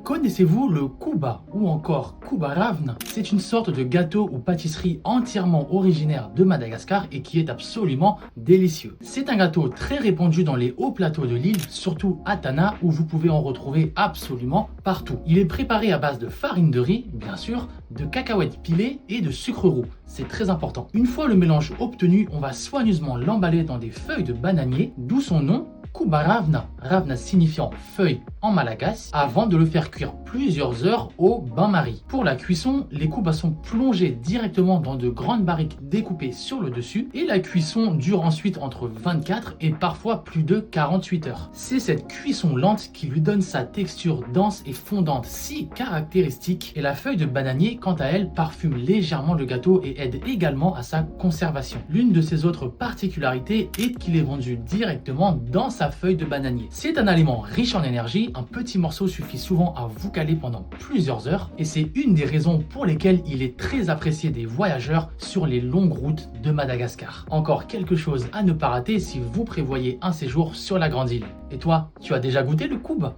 Connaissez-vous le Kuba ou encore Kubaravna? C'est une sorte de gâteau ou pâtisserie entièrement originaire de Madagascar et qui est absolument délicieux. C'est un gâteau très répandu dans les hauts plateaux de l'île, surtout à Tana où vous pouvez en retrouver absolument partout. Il est préparé à base de farine de riz, bien sûr, de cacahuètes pilées et de sucre roux. C'est très important. Une fois le mélange obtenu, on va soigneusement l'emballer dans des feuilles de bananier, d'où son nom Kubaravna, ravna signifiant feuille en malagasy, avant de le faire cuire plusieurs heures au bain-marie. Pour la cuisson, les kubas sont plongés directement dans de grandes barriques découpées sur le dessus et la cuisson dure ensuite entre 24 et parfois plus de 48 heures. C'est cette cuisson lente qui lui donne sa texture dense et fondante si caractéristique et la feuille de bananier, quant à elle, parfume légèrement le gâteau et aide également à sa conservation. L'une de ses autres particularités est qu'il est vendu directement dans sa feuille de bananier. C'est un aliment riche en énergie, un petit morceau suffit souvent à vous caler pendant plusieurs heures et c'est une des raisons pour lesquelles il est très apprécié des voyageurs sur les longues routes de Madagascar. Encore quelque chose à ne pas rater si vous prévoyez un séjour sur la grande île. Et toi, tu as déjà goûté le koub?